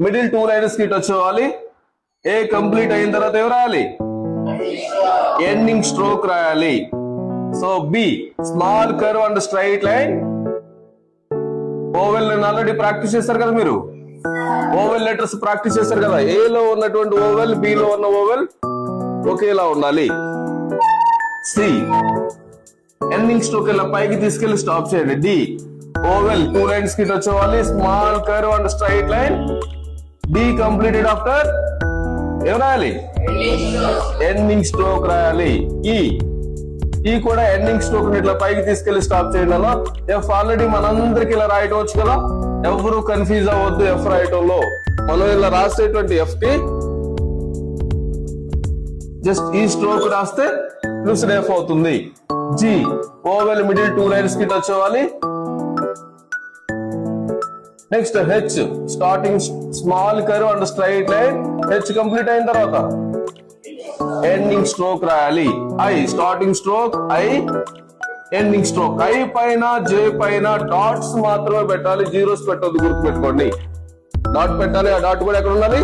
Middle 2 lines కి ఇటు వచ్చేవాలి. ఏ complete అయిన తర్వాత ఏం రాయాలి? ఎండింగ్ స్ట్రోక్ రాయాలి. So B small curve and straight line. Oval already practice చేస్తారు కదా మీరు, ఓవెల్ లెటర్స్ ప్రాక్టీస్ చేస్తారు కదా. ఏ లో ఉన్నటువంటి ఓవెల్, బి లో ఉన్న ఓవెల్ ఒకేలా ఉండాలి. సి ఎండింగ్ స్ట్రోక్ ఇలా పైకి తీసుకెళ్లి స్టాప్ చేయండి. డి ఓవెల్ 2 లైన్స్ కి వచ్చేవాలి. Small curve and straight line. D completed after ఏం రాయాలి? ఎండింగ్ స్ట్రోక్ రాయాలి. ఈ కూడా ఎండింగ్ స్ట్రోక్ ఇట్లా పైకి తీసుకెళ్లి స్టాప్ చేయండి అలా. ఎఫ్ ఆల్రెడీ మనందరికి ఇలా రాయటం వచ్చు కదా, ఎవరు కన్ఫ్యూజ్ అవ్వద్దు. ఎఫ్ రాయటంలో మనం ఇలా రాసేటువంటి ఎఫ్ కి జస్ట్ ఈ స్ట్రోక్ రాస్తే లూసిడ్ ఎఫ్ అవుతుంది. జి ఓవెల్ మిడిల్ 2 లైన్స్ కి టచ్ అవ్వాలి. Next H starting small curve and straight line. H complete అయిన తర్వాత ఎండింగ్ స్ట్రోక్ రాయాలి. I starting stroke, I ending stroke. I పైన జే పైన డాట్స్ మాత్రమే పెట్టాలి, జీరోస్ పెట్టొద్దు, గుర్తు పెట్టుకోండి. డాట్ పెట్టాలి, ఆ డాట్ కూడా ఎక్కడ ఉండాలి?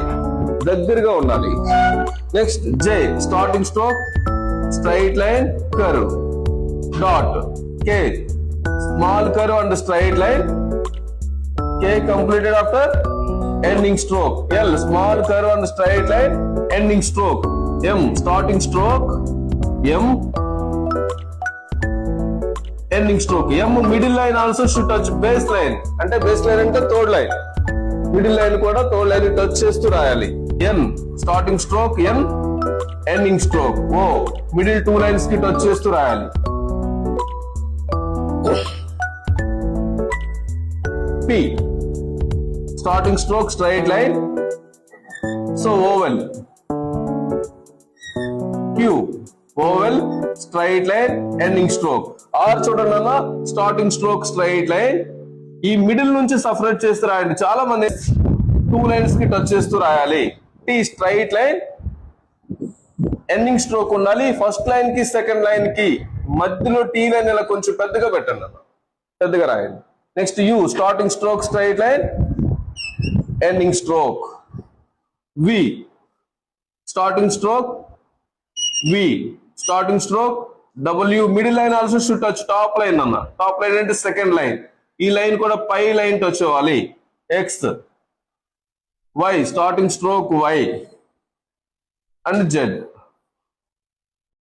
దగ్గరగా ఉండాలి. Next J starting stroke, straight line, curve, dot. K small curve and straight line. K completed after ending stroke. L small curve and straight line, ending stroke. M starting stroke, M ending stroke. M middle line also should touch base line. అంటే base line అంటే third line. Middle line కూడా third line touch చేస్తూ రాయాలి. N starting stroke, N ending stroke. O middle 2 lines కి touch చేస్తూ రాయాలి. P starting stroke, straight line. So oval. Q oval, straight line, ending stroke. R చూడండి, starting stroke, straight line. ఈ middle నుంచి separate చేస్తూ రాయండి. చాలా మంది 2 లైన్స్ కి టచ్ చేస్తూ రాయాలి. T straight line, ending stroke ఉండాలి. ఫస్ట్ లైన్ కి సెకండ్ లైన్ కి మధ్యలో T లైన్ ఇలా కొంచెం పెద్దగా పెట్టండి, పెద్దగా రాయండి. Next U starting stroke, straight line, ending stroke. V starting stroke, V starting stroke. W middle line also should touch top line అన్న. టాప్ లైన్ అంటే సెకండ్ లైన్. ఈ లైన్ కూడా పై లైన్ టచ్ అవ్వాలి. X Y starting stroke, Y and Z.